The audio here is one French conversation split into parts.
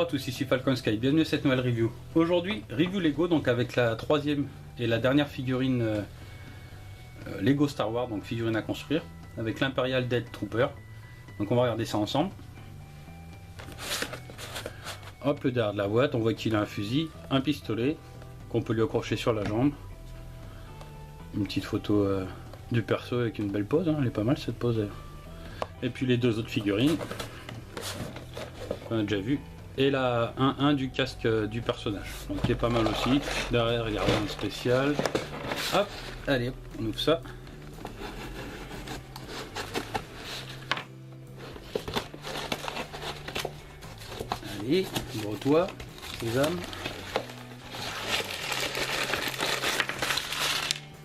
Bonjour à tous, ici Falcon Sky, bienvenue à cette nouvelle review. Aujourd'hui, review Lego, donc avec la troisième et la dernière figurine Lego Star Wars, donc figurine à construire, avec l'Imperial Death Trooper. Donc on va regarder ça ensemble. Hop, le derrière de la boîte, on voit qu'il a un fusil, un pistolet, qu'on peut lui accrocher sur la jambe. Une petite photo du perso avec une belle pose, hein, elle est pas mal cette pose. Et puis les deux autres figurines, on a déjà vu. Et la 1-1 du casque du personnage, donc qui est pas mal aussi. Derrière, regardez un spécial. Hop, allez, on ouvre ça. Allez, ouvre-toi, sésame.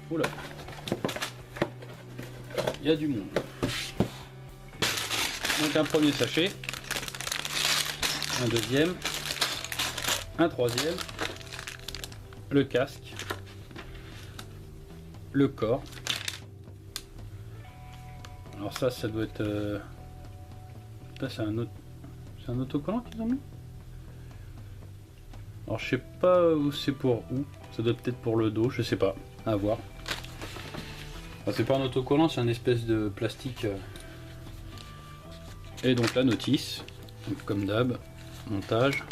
Oula, il y a du monde. Donc un premier sachet. Un deuxième, un troisième, le casque, le corps. Alors ça doit être... Ça c'est un autocollant qu'ils ont mis. Alors je sais pas où c'est pour où. Ça doit peut-être pour le dos, je sais pas. À voir. Enfin, c'est pas un autocollant, c'est un espèce de plastique. Et donc la notice, donc, comme d'hab. Montage.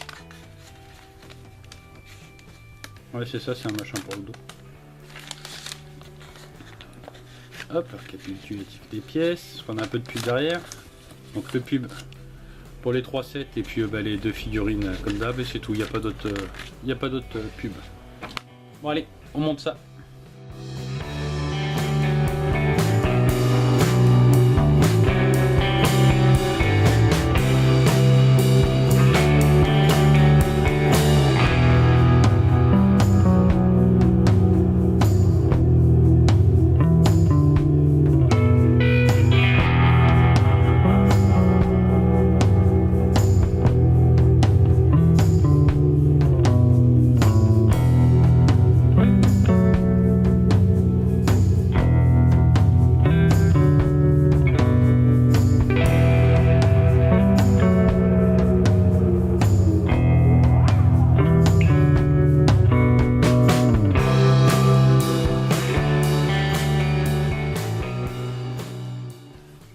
Ouais, c'est ça, c'est un machin pour le dos. Hop, récapitulatif des pièces. On a un peu de pub derrière. Donc le pub pour les 3 sets et puis les deux figurines comme d'hab et c'est tout. Il n'y a pas d'autres pub. Bon allez, on monte ça.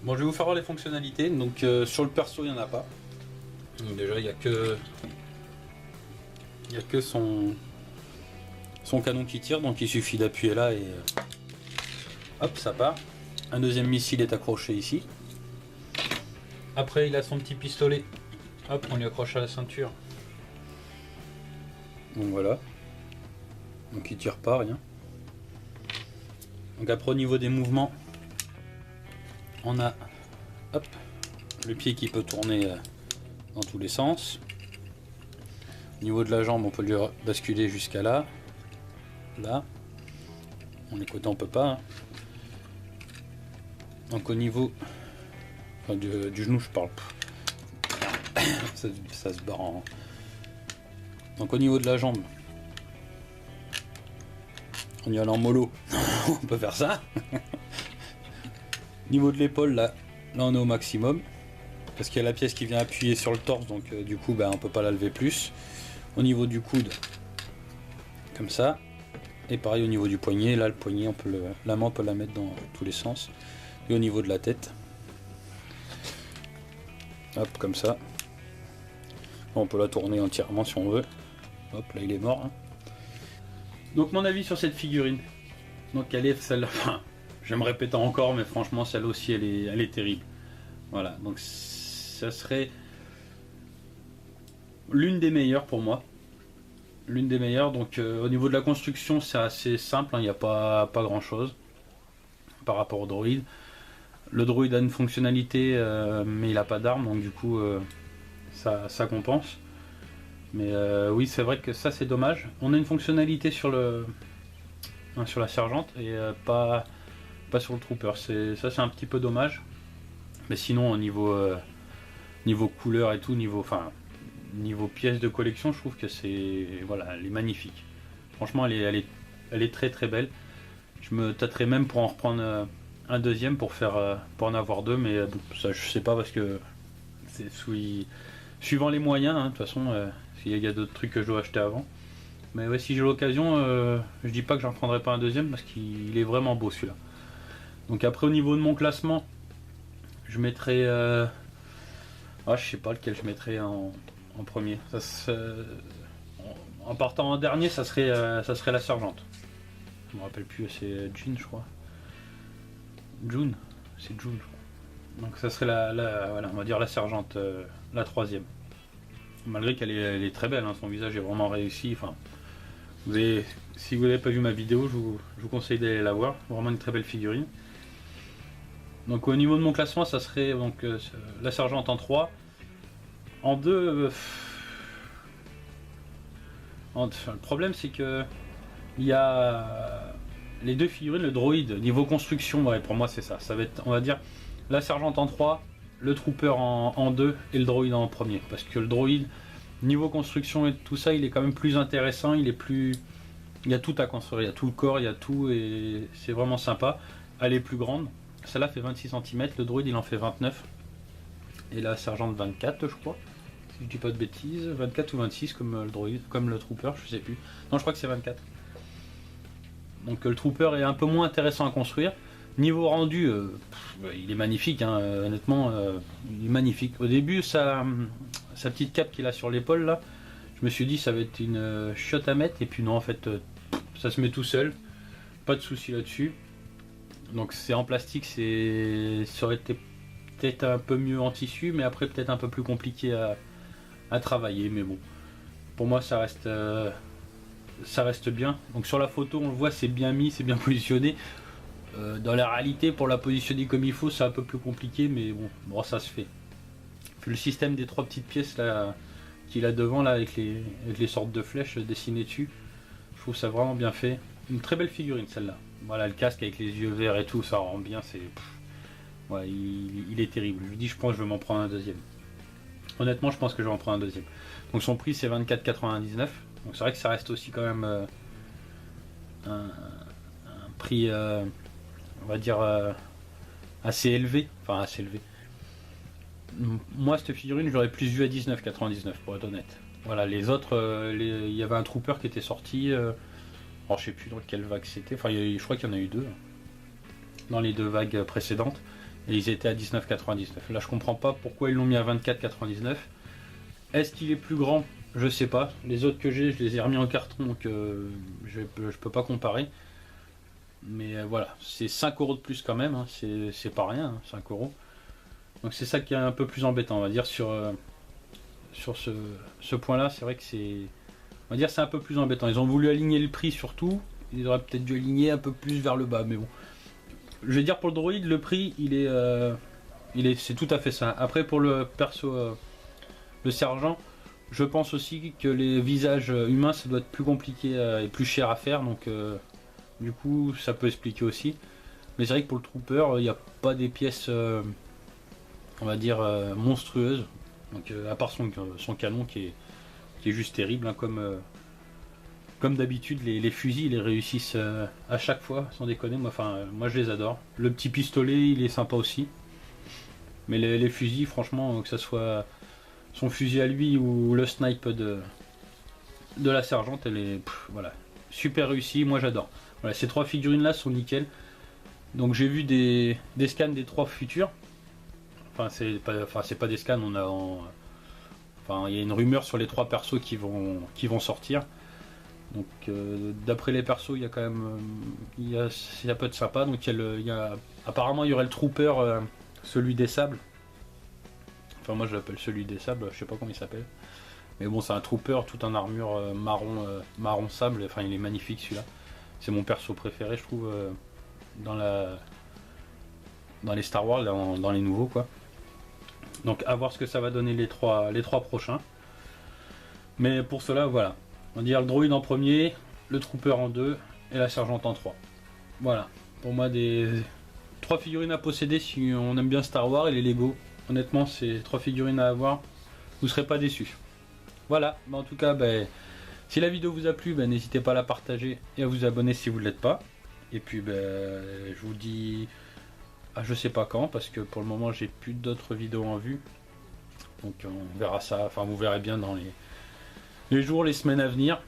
Bon, je vais vous faire voir les fonctionnalités. Donc sur le perso, il n'y en a pas. Donc, déjà, il n'y a que son canon qui tire, donc il suffit d'appuyer là et hop, ça part. Un deuxième missile est accroché ici. Après, il a son petit pistolet. Hop, on lui accroche à la ceinture. Donc voilà. Donc il tire pas, rien. Donc après, au niveau des mouvements, on a hop, le pied qui peut tourner dans tous les sens. Au niveau de la jambe, on peut lui basculer jusqu'à là. Là. Les côtés, on peut pas. Hein. Donc au niveau enfin, du genou, je parle. Ça se barre en... Donc au niveau de la jambe, on y va en mollo. On peut faire ça. Niveau de l'épaule, là on est au maximum parce qu'il y a la pièce qui vient appuyer sur le torse, donc du coup on peut pas la lever plus. Au niveau du coude, comme ça, et pareil au niveau du poignet, là le poignet la main on peut la mettre dans tous les sens. Et au niveau de la tête, hop, comme ça, on peut la tourner entièrement si on veut. Hop, là il est mort, hein. Donc mon avis sur cette figurine, donc elle est celle, enfin, je vais me répéter encore, mais franchement celle aussi elle est terrible. Voilà, donc ça serait l'une des meilleures pour moi. L'une des meilleures, donc au niveau de la construction c'est assez simple, il n'y a pas grand chose par rapport au droïde. Le droïde a une fonctionnalité mais il n'a pas d'arme, donc du coup ça compense. Mais oui, c'est vrai que ça c'est dommage. On a une fonctionnalité sur la sergente et pas sur le trooper. Ça c'est un petit peu dommage. Mais sinon au niveau couleur et tout, niveau pièces de collection, je trouve que elle est magnifique. Franchement elle est très très belle. Je me tâterais même pour en reprendre un deuxième pour en avoir deux, mais ça je sais pas parce que suivant les moyens, hein, de toute façon, s'il y a d'autres trucs que je dois acheter avant. Mais ouais, si j'ai l'occasion, je dis pas que j'en prendrai pas un deuxième parce qu'il est vraiment beau celui-là. Donc après au niveau de mon classement, je mettrai... je sais pas lequel je mettrai en premier. En partant en dernier, ça serait la sergente. Je me rappelle plus, c'est June je crois. June, c'est June je crois. Donc ça serait voilà, on va dire la sergente, la troisième. Malgré qu'elle est très belle, hein, son visage est vraiment réussi. Enfin, si vous n'avez pas vu ma vidéo, je vous conseille d'aller la voir. Vraiment une très belle figurine. Donc au niveau de mon classement, ça serait donc la sergente en 3. En 2, le problème c'est que il y a les deux figurines, le droïde, niveau construction, ouais, pour moi c'est ça. Ça va être, on va dire, la sergente en 3, le trooper en 2 et le droïde en premier. Parce que le droïde, niveau construction et tout ça, il est quand même plus intéressant, il y a tout à construire, il y a tout le corps, il y a tout et c'est vraiment sympa. Elle est plus grande, celle-là fait 26 cm, le droïde il en fait 29. Et la sergente 24 je crois. Si je dis pas de bêtises, 24 ou 26 comme le droïde, comme le trooper, je sais plus. Non, je crois que c'est 24. Donc le trooper est un peu moins intéressant à construire. Niveau rendu, il est magnifique, hein, honnêtement, il est magnifique. Au début, sa petite cape qu'il a sur l'épaule là, je me suis dit ça va être une chiotte à mettre, et puis non, en fait, ça se met tout seul, pas de souci là-dessus. Donc c'est en plastique, ça aurait été peut-être un peu mieux en tissu, mais après peut-être un peu plus compliqué à travailler, mais bon, pour moi ça reste bien. Donc sur la photo on le voit, c'est bien mis, c'est bien positionné. Dans la réalité, pour la positionner comme il faut, c'est un peu plus compliqué, mais bon, ça se fait. Puis le système des 3 petites pièces là qu'il a devant là avec les sortes de flèches dessinées dessus, je trouve ça vraiment bien fait. Une très belle figurine celle-là. Voilà, le casque avec les yeux verts et tout, ça rend bien. Ouais, il est terrible. Je vous dis, je pense que je vais m'en prendre un deuxième. Honnêtement, je pense que je vais en prendre un deuxième. Donc son prix c'est 24,99. Donc c'est vrai que ça reste aussi quand même un prix, on va dire, assez élevé. Enfin, assez élevé. Moi, cette figurine, j'aurais plus vu à 19,99 pour être honnête. Voilà, les autres, il y avait un trooper qui était sorti. Alors, je sais plus dans quelle vague c'était. Enfin, je crois qu'il y en a eu deux. Dans les 2 vagues précédentes. Et ils étaient à 19,99. Là, je comprends pas pourquoi ils l'ont mis à 24,99. Est-ce qu'il est plus grand? Je sais pas. Les autres que j'ai, je les ai remis en carton, donc je peux pas comparer. Mais voilà, c'est 5 euros de plus quand même. Hein. C'est pas rien, hein, 5 euros. Donc c'est ça qui est un peu plus embêtant, on va dire, sur ce point-là. C'est vrai que on va dire, c'est un peu plus embêtant. Ils ont voulu aligner le prix surtout. Ils auraient peut-être dû aligner un peu plus vers le bas, mais bon. Je vais dire pour le droïde, le prix, c'est tout à fait ça. Après pour le perso, le sergent, je pense aussi que les visages humains, ça doit être plus compliqué et plus cher à faire, donc du coup ça peut expliquer aussi. Mais c'est vrai que pour le trooper, il n'y a pas des pièces, on va dire, monstrueuses. Donc à part son canon qui est juste terrible, hein, comme d'habitude, les fusils, ils les réussissent à chaque fois, sans déconner. Moi, je les adore. Le petit pistolet, il est sympa aussi. Mais les fusils, franchement, que ce soit son fusil à lui ou le snipe de la sergente, elle est voilà, super réussi. Moi, j'adore. Voilà, ces 3 figurines-là sont nickel. Donc, j'ai vu des scans des 3 futurs. Enfin, c'est pas des scans. Il y a une rumeur sur les 3 persos qui vont sortir. Donc d'après les persos, il y a quand même il y a peu de sympa. Donc apparemment il y aurait le trooper, celui des sables. Enfin moi je l'appelle celui des sables, je sais pas comment il s'appelle. Mais bon, c'est un trooper tout en armure marron sable. Enfin il est magnifique celui-là. C'est mon perso préféré je trouve dans les Star Wars, dans les nouveaux quoi. Donc à voir ce que ça va donner les trois prochains. Mais pour cela voilà. On va dire le droïde en premier, le trooper en 2 et la sergente en 3. Voilà, pour moi des 3 figurines à posséder si on aime bien Star Wars et les Lego. Honnêtement, c'est 3 figurines à avoir, vous serez pas déçus. Voilà, en tout cas, si la vidéo vous a plu, n'hésitez pas à la partager et à vous abonner si vous ne l'êtes pas. Et puis je vous dis à je sais pas quand, parce que pour le moment j'ai plus d'autres vidéos en vue. Donc on verra ça, enfin vous verrez bien dans les jours, les semaines à venir.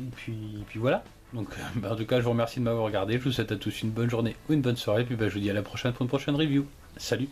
Et puis voilà. Donc en tout cas je vous remercie de m'avoir regardé, je vous souhaite à tous une bonne journée ou une bonne soirée, puis je vous dis à la prochaine pour une prochaine review. Salut.